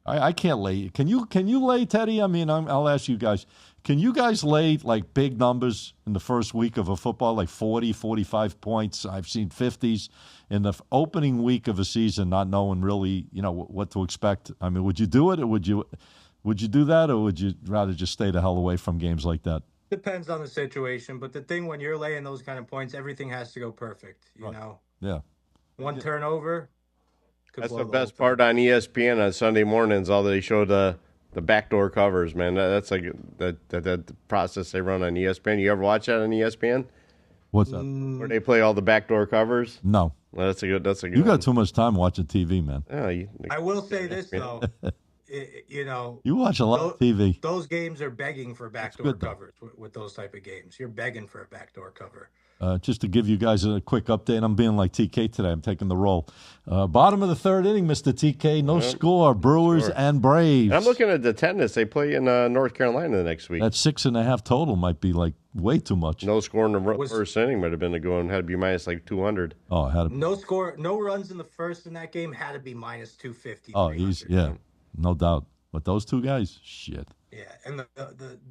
I can't lay. Can you lay, Teddy? I'll ask you guys. Can you guys lay like big numbers in the first week of a football, like 40, 45 points? I've seen 50s in the opening week of a season, not knowing really, what to expect. Would you do it, or would you do that, or would you rather just stay the hell away from games like that? Depends on the situation, but the thing when you're laying those kind of points, everything has to go perfect. You know. Yeah. One turnover. That's the best part on ESPN on Sunday mornings. All they show the The backdoor covers, man. That's like that process they run on ESPN. You ever watch that on ESPN? What's that? Where they play all the backdoor covers? No. Well, that's a good You got one. too much time watching TV, man. Yeah, I will say this though, You watch a lot of TV. those games are begging for backdoor good, though. covers with those type of games. You're begging for a backdoor cover. Just to give you guys a quick update, I'm being like TK today. I'm taking the role. Bottom of the third inning, Mr. TK. No score. Brewers and Braves. And I'm looking at the tennis. They play in North Carolina next week. That 6.5 total might be like way too much. No score in the first inning might have been a good one. Had to be minus like 200. Oh, it had to, No score, no runs in the first in that game. Had to be minus 250. oh, he's no doubt. But those two guys, shit. Yeah, and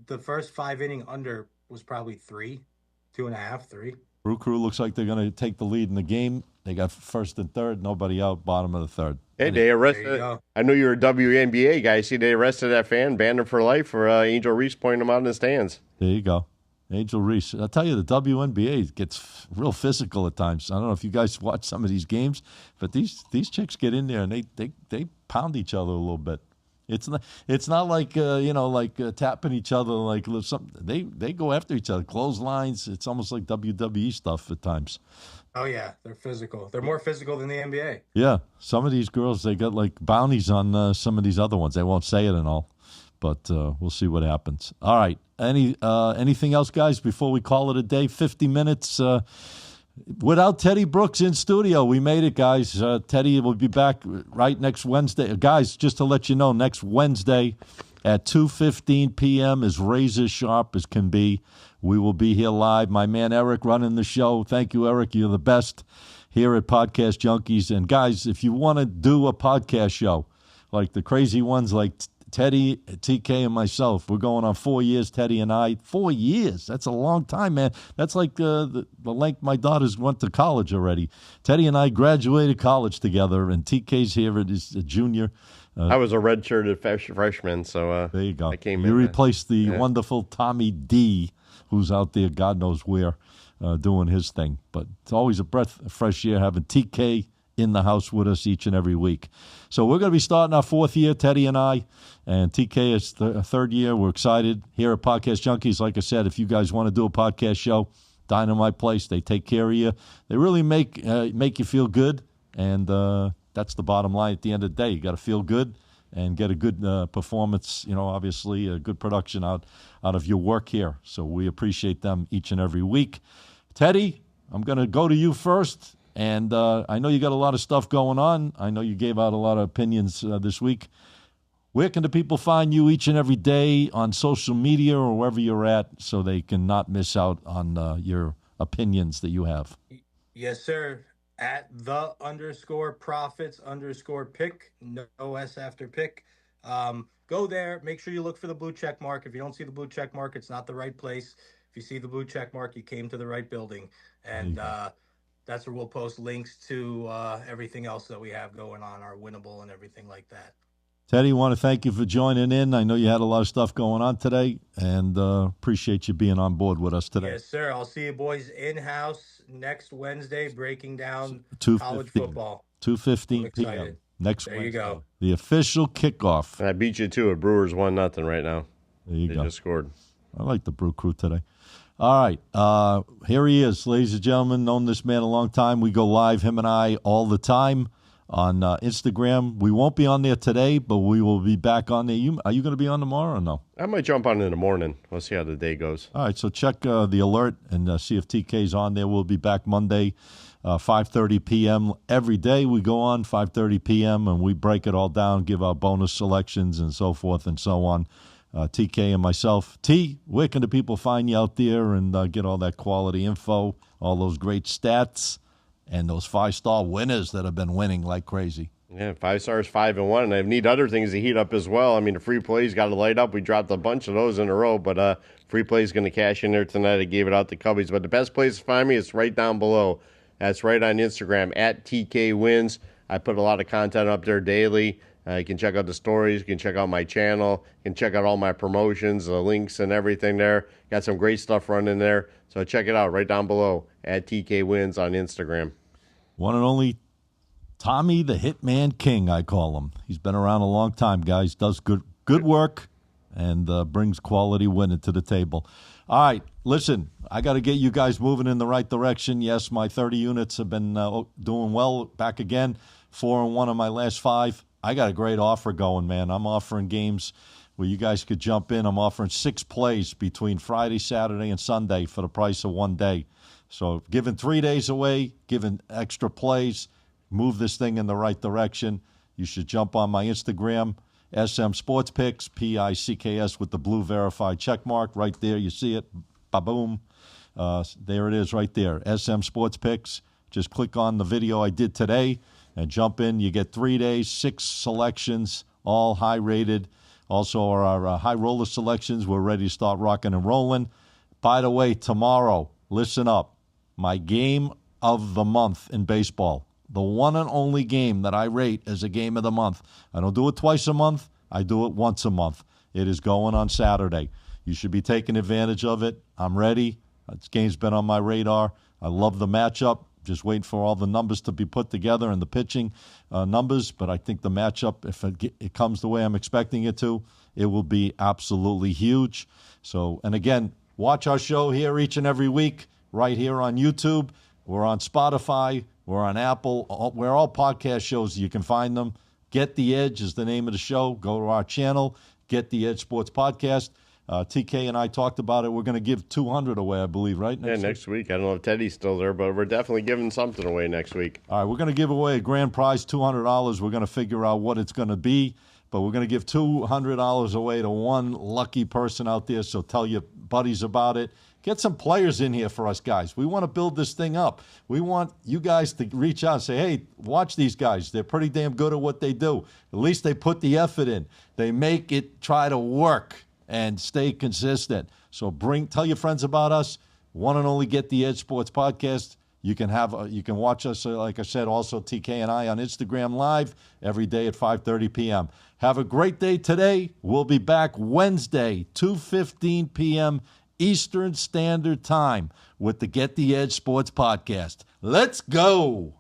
the first 5 inning under was probably 2.5, 3. Brew Crew looks like they're going to take the lead in the game. They got first and third, nobody out, bottom of the third. Hey, they arrested. I know you're a WNBA guy. See, they arrested that fan, banned him for life for Angel Reese pointing him out in the stands. There you go. Angel Reese. I'll tell you, the WNBA gets real physical at times. I don't know if you guys watch some of these games, but these chicks get in there and they pound each other a little bit. It's not like tapping each other like something. They go after each other, clotheslines. It's almost like WWE stuff at times. Oh yeah, they're physical. They're more physical than the NBA. Yeah, some of these girls, they got like bounties on some of these other ones. They won't say it and all, but we'll see what happens. All right, anything else, guys? Before we call it a day, 50 minutes. Without Teddy Brooks in studio, we made it, guys. Teddy will be back right next Wednesday. Guys, just to let you know, next Wednesday at 2:15 p.m. is razor sharp as can be. We will be here live. My man Eric running the show. Thank you, Eric. You're the best here at Podcast Junkies. And, guys, if you want to do a podcast show, like the crazy ones like Teddy, TK, and myself. We're going on 4 years, Teddy and I. 4 years. That's a long time, man. That's like the length my daughters went to college already. Teddy and I graduated college together, and TK's here as a junior. I was a redshirted freshman, so there you go. I came you replaced the wonderful Tommy D, who's out there, God knows where, doing his thing. But it's always a breath of fresh air having TK in the house with us each and every week. So we're going to be starting our 4th year, Teddy and I, and TK is the 3rd year. We're excited here at Podcast Junkies. Like I said, if you guys want to do a podcast show, Dynamite Place, they take care of you. They really make you feel good, and that's the bottom line at the end of the day. You got to feel good and get a good performance, obviously a good production out of your work here. So we appreciate them each and every week. Teddy, I'm going to go to you first. And I know you got a lot of stuff going on. I know you gave out a lot of opinions this week. Where can the people find you each and every day on social media or wherever you're at so they can not miss out on your opinions that you have? Yes, sir. At _profits_pick, no S after pick. Go there. Make sure you look for the blue check mark. If you don't see the blue check mark, it's not the right place. If you see the blue check mark, you came to the right building. And that's where we'll post links to everything else that we have going on, our winnable and everything like that. Teddy, want to thank you for joining in. I know you had a lot of stuff going on today, and appreciate you being on board with us today. Yes, sir. I'll see you boys in-house next Wednesday breaking down college football. 2:15 p.m. next Wednesday. There you go. go. The official kickoff. And I beat you, too. Brewers 1-0 right now. There you they go. Just scored. I like the Brew Crew today. All right. Here he is, ladies and gentlemen. Known this man a long time. We go live, him and I, all the time on Instagram. We won't be on there today, but we will be back on there. Are you going to be on tomorrow or no? I might jump on in the morning. We'll see how the day goes. All right. So check the alert and see if TK's on there. We'll be back Monday, 5:30 p.m. Every day we go on 5:30 p.m. and we break it all down, give our bonus selections and so forth and so on. TK and myself. T, where can the people find you out there and get all that quality info, all those great stats, and those 5-star winners that have been winning like crazy? Yeah, 5 stars, 5-1, and I need other things to heat up as well. I mean, the free plays got to light up. We dropped a bunch of those in a row, but free play's going to cash in there tonight. I gave it out to Cubbies, but the best place to find me is right down below. That's right on Instagram, at TK Wins. I put a lot of content up there daily. You can check out the stories. You can check out my channel. You can check out all my promotions, the links and everything there. Got some great stuff running there. So check it out right down below at TK Wins on Instagram. One and only Tommy the Hitman King, I call him. He's been around a long time, guys. Does good good work and brings quality winning to the table. All right, listen, I got to get you guys moving in the right direction. Yes, my 30 units have been doing well. Back again, 4-1 of my last 5. I got a great offer going, man. I'm offering games where you guys could jump in. I'm offering 6 plays between Friday, Saturday, and Sunday for the price of 1 day. So giving 3 days away, giving extra plays, move this thing in the right direction. You should jump on my Instagram, SM Sports Picks, PICKS with the blue verified check mark right there. You see it, ba-boom. There it is right there, SM Sports Picks. Just click on the video I did today and jump in. You get 3 days, 6 selections, all high-rated. Also, our high roller selections, we're ready to start rocking and rolling. By the way, tomorrow, listen up, my game of the month in baseball, the one and only game that I rate as a game of the month. I don't do it twice a month. I do it once a month. It is going on Saturday. You should be taking advantage of it. I'm ready. This game's been on my radar. I love the matchup. Just waiting for all the numbers to be put together and the pitching numbers. But I think the matchup, if it comes the way I'm expecting it to, it will be absolutely huge. So, and again, watch our show here each and every week right here on YouTube. We're on Spotify. We're on Apple. We're all podcast shows. You can find them. Get the Edge is the name of the show. Go to our channel, Get the Edge Sports Podcast. TK and I talked about it. We're going to give 200 away, I believe, right? Next week. I don't know if Teddy's still there, but we're definitely giving something away next week. All right, we're going to give away a grand prize, $200. We're going to figure out what it's going to be, but we're going to give $200 away to one lucky person out there, so tell your buddies about it. Get some players in here for us, guys. We want to build this thing up. We want you guys to reach out and say, hey, watch these guys. They're pretty damn good at what they do. At least they put the effort in. They make it try to work and stay consistent. So tell your friends about us. One and only Get the Edge Sports Podcast. You can watch us, like I said, also TK and I on Instagram Live every day at 5:30 p.m. Have a great day today. We'll be back Wednesday, 2:15 p.m. Eastern Standard Time with the Get the Edge Sports Podcast. Let's go.